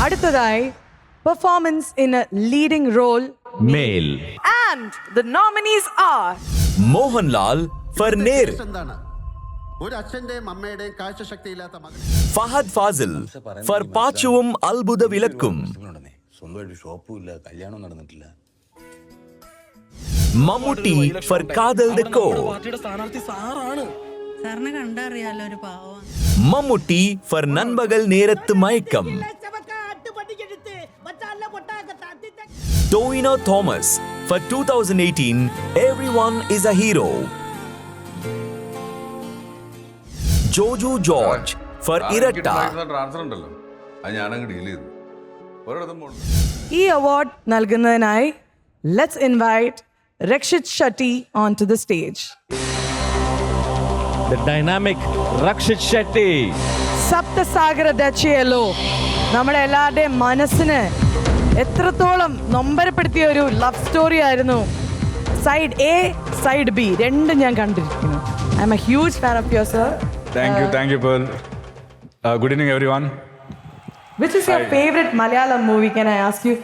അടുത്തതായി performance in a leading role male. And the nominees are Mohanlal for Ner. ഒരു അച്ഛന്റെയും അമ്മയുടെയും കാഴ്ചശക്തിയില്ലാത്ത മകൻ Fahad Fazil for പാച്ചുവും അത്ഭുത വിലക്കും. സ്വന്തമായിട്ട് ഷോപ്പും ഇല്ല, കല്യാണം നടന്നിട്ടില്ല. Mammootty for Kaathal the core. സാറിനെ കണ്ടറിയാലോ ഒരു പാവം. Mammootty for Nanpakal Nerathu Mayakkam. Tovino Thomas for 2018 Everyone is a Hero. Joju George for Iratta. Transfer ഉണ്ടല്ലോ, അത് ഞാനങ്ങ് ഡീൽ ചെയ്തു. ഒരിടത്തും പോകണ്ട. ഈ അവാർഡ് നൽകുന്നതിനായി let's invite Rakshit Shetty on to the stage. The dynamic Rakshit Shetty. Saptasagara ദച്ചയല്ലോ നമ്മുടെ എല്ലാവരുടെയും മനസ്സിന് എത്രത്തോളം നൊമ്പരപ്പെടുത്തിയ ഒരു ലവ് സ്റ്റോറി ആയിരുന്നു. സൈഡ് എ സൈഡ് ബി രണ്ടും ഞാൻ കണ്ടിരിക്കുന്നു. I'm a huge fan of your sir. Thank you, Pearl. Good evening, everyone. Which is your favorite Malayalam movie? Can I ask you?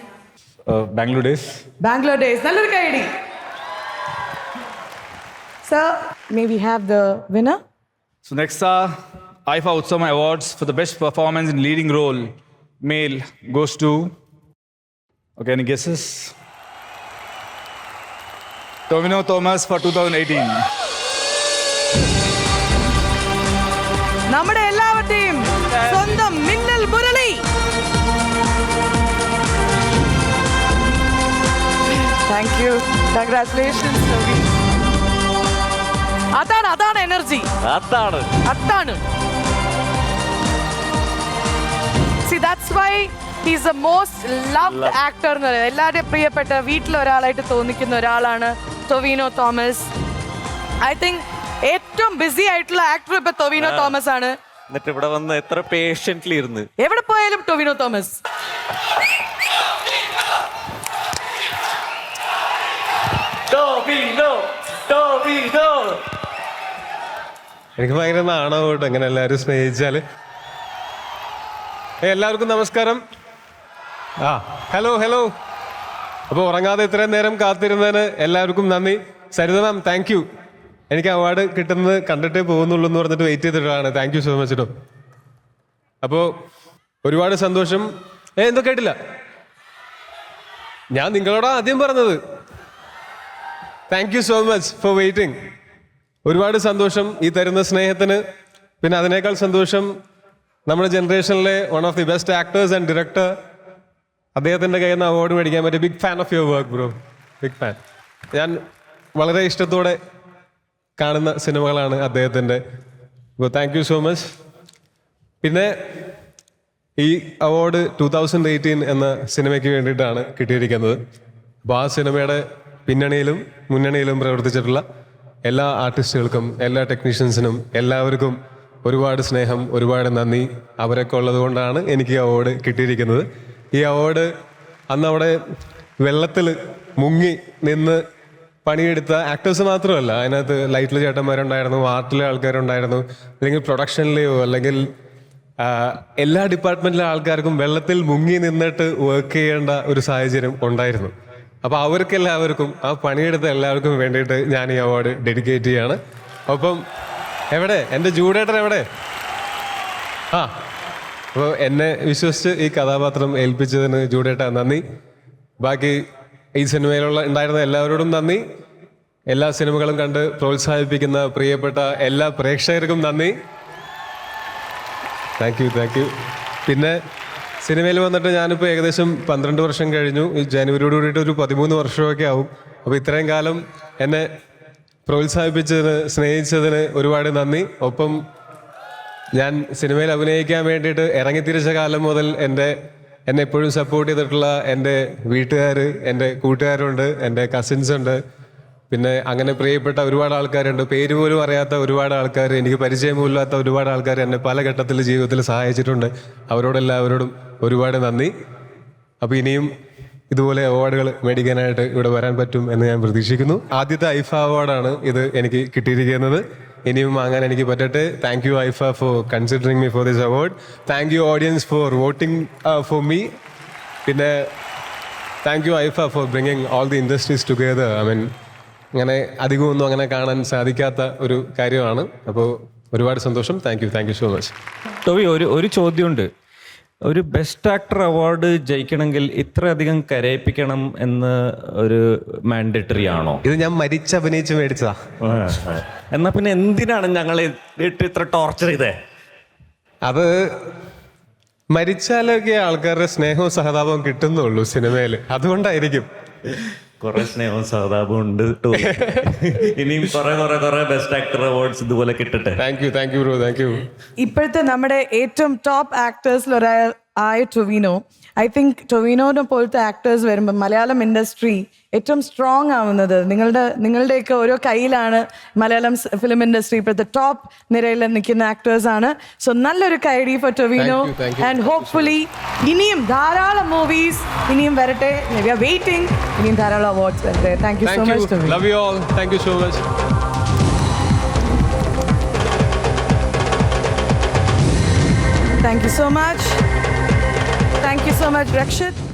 Bangalore Days. Bangalore Days. നല്ലൊരു കൈയടി. Sir, may we have the winner? So next IFA Utsavam Awards for the best performance in leading role male goes to. Okay, any guesses? Tovino Thomas for 2018. നമ്മുടെ എല്ലാവരുടെയും സ്വന്തം Minnal Murali. Thank you. Congratulations. അതാണ് energy. അതാണ്. See, that's why he's the most loved actor എന്ന് പറയുന്നത്. എല്ലാവരുടെയും പ്രിയപ്പെട്ട വീട്ടിൽ ഒരാളായിട്ട് തോന്നിക്കുന്ന ഒരാളാണ് ടൊവിനോ തോമസ്. ഐ തിങ്ക് ഏറ്റവും ബിസി ആയിട്ടുള്ള ആക്ടർ ഇപ്പൊ ടൊവിനോ തോമസ് ആണ്. എന്നിട്ട് ഇവിടെ വന്ന് എത്ര പേഷ്യന്റ്ലി ഇരുന്ന് എവിടെ പോയാലും ടൊവിനോ തോമസ്. എനിക്ക് ഭയങ്കര നാണമായിട്ട് അങ്ങനെ എല്ലാവരും സ്നേഹിച്ചാൽ. എല്ലാവർക്കും നമസ്കാരം. ഹലോ. അപ്പോൾ ഉറങ്ങാതെ ഇത്രയും നേരം കാത്തിരുന്നതിന് എല്ലാവർക്കും നന്ദി. സരിത മാം, താങ്ക് യു. എനിക്ക് അവാർഡ് കിട്ടുന്നത് കണ്ടിട്ടേ പോകുന്നുള്ളൂ എന്ന് പറഞ്ഞിട്ട് വെയിറ്റ് ചെയ്തിട്ടാണ്. താങ്ക് യു സോ മച്ച് കേട്ടോ. അപ്പോൾ ഒരുപാട് സന്തോഷം. എന്തോ കേട്ടില്ല, ഞാൻ നിങ്ങളോടാ ആദ്യം പറഞ്ഞത്. Thank you so much for waiting. ഒരുപാട് സന്തോഷം ഈ തരുന്ന സ്നേഹത്തിന്. പിന്നെ അതിനേക്കാൾ സന്തോഷം നമ്മുടെ ജനറേഷനിലെ one of the best actors and director, അദ്ദേഹത്തിൻ്റെ കയ്യിൽ നിന്ന് അവാർഡ് മേടിക്കാൻ പറ്റിയ. Big fan of your work bro, big fan. ഞാൻ വളരെ ഇഷ്ടത്തോടെ കാണുന്ന സിനിമകളാണ് അദ്ദേഹത്തിൻ്റെ. അപ്പോൾ താങ്ക് യു സോ മച്ച്. പിന്നെ ഈ അവാർഡ് 2018 എന്ന സിനിമയ്ക്ക് വേണ്ടിയിട്ടാണ് കിട്ടിയിരിക്കുന്നത്. അപ്പോൾ ആ സിനിമയുടെ പിന്നണിയിലും മുന്നണിയിലും പ്രവർത്തിച്ചിട്ടുള്ള എല്ലാ ആർട്ടിസ്റ്റുകൾക്കും, എല്ലാ ടെക്നീഷ്യൻസിനും, എല്ലാവർക്കും ഒരുപാട് സ്നേഹം, ഒരുപാട് നന്ദി. അവരൊക്കെ ഉള്ളത് കൊണ്ടാണ് എനിക്ക് ഈ അവാർഡ് കിട്ടിയിരിക്കുന്നത്. ഈ അവാർഡ് അന്ന് അവിടെ വെള്ളത്തിൽ മുങ്ങി നിന്ന് പണിയെടുത്ത ആക്ടേഴ്സ് മാത്രമല്ല, അതിനകത്ത് ലൈറ്റിലെ ചേട്ടന്മാരുണ്ടായിരുന്നു, ആർട്ടിലെ ആൾക്കാരുണ്ടായിരുന്നു, അല്ലെങ്കിൽ പ്രൊഡക്ഷനിലെയോ അല്ലെങ്കിൽ എല്ലാ ഡിപ്പാർട്ട്മെൻറ്റിലെ ആൾക്കാർക്കും വെള്ളത്തിൽ മുങ്ങി നിന്നിട്ട് വർക്ക് ചെയ്യേണ്ട ഒരു സാഹചര്യം ഉണ്ടായിരുന്നു. അപ്പോൾ അവർക്കെല്ലാവർക്കും, ആ പണിയെടുത്ത എല്ലാവർക്കും വേണ്ടിയിട്ട് ഞാൻ ഈ അവാർഡ് ഡെഡിക്കേറ്റ് ചെയ്യാണ്. ഒപ്പം എവിടെ എൻ്റെ ജൂഡേട്ടൻ എവിടെ? അപ്പോൾ എന്നെ വിശ്വസിച്ച് ഈ കഥാപാത്രം ഏൽപ്പിച്ചതിന് ജൂഡേട്ടാ നന്ദി. ബാക്കി ഈ സിനിമയിലുള്ള ഉണ്ടായിരുന്ന എല്ലാവരോടും നന്ദി. എല്ലാ സിനിമകളും കണ്ട് പ്രോത്സാഹിപ്പിക്കുന്ന പ്രിയപ്പെട്ട എല്ലാ പ്രേക്ഷകർക്കും നന്ദി. Thank you. പിന്നെ സിനിമയിൽ വന്നിട്ട് ഞാനിപ്പോൾ ഏകദേശം 12 വർഷം കഴിഞ്ഞു. ഈ ജനുവരിയോട് കൂടിയിട്ട് ഒരു 13 വർഷമൊക്കെ ആവും. അപ്പോൾ ഇത്രയും കാലം എന്നെ പ്രോത്സാഹിപ്പിച്ചതിന്, സ്നേഹിച്ചതിന് ഒരുപാട് നന്ദി. ഒപ്പം ഞാൻ സിനിമയിൽ അഭിനയിക്കാൻ വേണ്ടിയിട്ട് ഇറങ്ങിത്തിരിച്ച കാലം മുതൽ എന്നെ എപ്പോഴും സപ്പോർട്ട് ചെയ്തിട്ടുള്ള എൻ്റെ വീട്ടുകാർ, എൻ്റെ കൂട്ടുകാരുണ്ട്, എൻ്റെ കസിൻസ് ഉണ്ട്, പിന്നെ അങ്ങനെ പ്രിയപ്പെട്ട ഒരുപാട് ആൾക്കാരുണ്ട്. പേര് പോലും അറിയാത്ത ഒരുപാട് ആൾക്കാർ, എനിക്ക് പരിചയമില്ലാത്ത ഒരുപാട് ആൾക്കാർ എന്നെ പല ഘട്ടത്തിൽ ജീവിതത്തിൽ സഹായിച്ചിട്ടുണ്ട്. അവരോടെല്ലാവരോടും ഒരുപാട് നന്ദി. അപ്പോൾ ഇനിയും ഇതുപോലെ അവാർഡുകൾ മേടിക്കാനായിട്ട് ഇവിടെ വരാൻ പറ്റും എന്ന് ഞാൻ പ്രതീക്ഷിക്കുന്നു. ആദ്യത്തെ ഐഫ അവാർഡാണ് ഇത് എനിക്ക് കിട്ടിയിരിക്കുന്നത്. ഇനിയും വാങ്ങാൻ എനിക്ക് പറ്റട്ടെ. Thank you IIFA for considering me for this award. Thank you audience for voting for me. പിന്നെ thank you IIFA for bringing all the industries together. I mean അങ്ങനെ അധികമൊന്നും അങ്ങനെ കാണാൻ സാധിക്കാത്ത ഒരു കാര്യമാണ്. അപ്പോൾ ഒരുപാട് സന്തോഷം. Thank you so much. Tovi, ഒരു ചോദ്യമുണ്ട്. ഒരു ബെസ്റ്റ് ആക്ടർ അവാർഡ് ജയിക്കണമെങ്കിൽ ഇത്രയധികം കരയിപ്പിക്കണം എന്ന് ഒരു മാൻഡേറ്ററി ആണോ? ഇത് ഞാൻ അഭിനയിച്ച് മേടിച്ചതാ. എന്നാ പിന്നെ എന്തിനാണ് ഞങ്ങളെ ഇത്ര ടോർച്ചർ ചെയ്തേ? അത് മരിച്ചാലൊക്കെ ആൾക്കാരുടെ സ്നേഹവും സഹതാപവും കിട്ടുന്നുള്ളൂ സിനിമയിൽ, അതുകൊണ്ടായിരിക്കും. കുറെ സ്നേഹവും സഹതാപവും ഉണ്ട്. ഇനിയും കുറെ ബെസ്റ്റ് ആക്ടർ അവാർഡ്സ് ഇതുപോലെ കിട്ടട്ടെ. Thank you bro, thank you. ഇപ്പോഴത്തെ നമ്മുടെ ഏറ്റവും ടോപ്പ് ആക്ടേഴ്സിൽ ഒരാളായ ടൊവിനോ, ഐ തിങ്ക് ടൊവിനോനെ പോലത്തെ ആക്ടേഴ്സ് വരുമ്പോൾ മലയാളം ഇൻഡസ്ട്രി ഏറ്റവും സ്ട്രോങ് ആവുന്നത് നിങ്ങളുടെയൊക്കെ ഓരോ കയ്യിലാണ്. മലയാളം ഫിലിം ഇൻഡസ്ട്രി ഇപ്പോഴത്തെ ടോപ്പ് നിരയിൽ നിൽക്കുന്ന ആക്ടേഴ്സാണ്. സോ നല്ലൊരു കൈഡി ഫോർ ടൊവിനോ. ആൻഡ് ഹോപ്പ്ഫുള്ളി ഇനിയും ധാരാളം മൂവീസ് ഇനിയും വരട്ടെ. We are waiting. ഇനിയും ധാരാളം അവാർഡ്സ് വരട്ടെ. Thank you so much Tovino. Love you all. Thank you so much. Thank you so much. Thank you so much, Rakshit.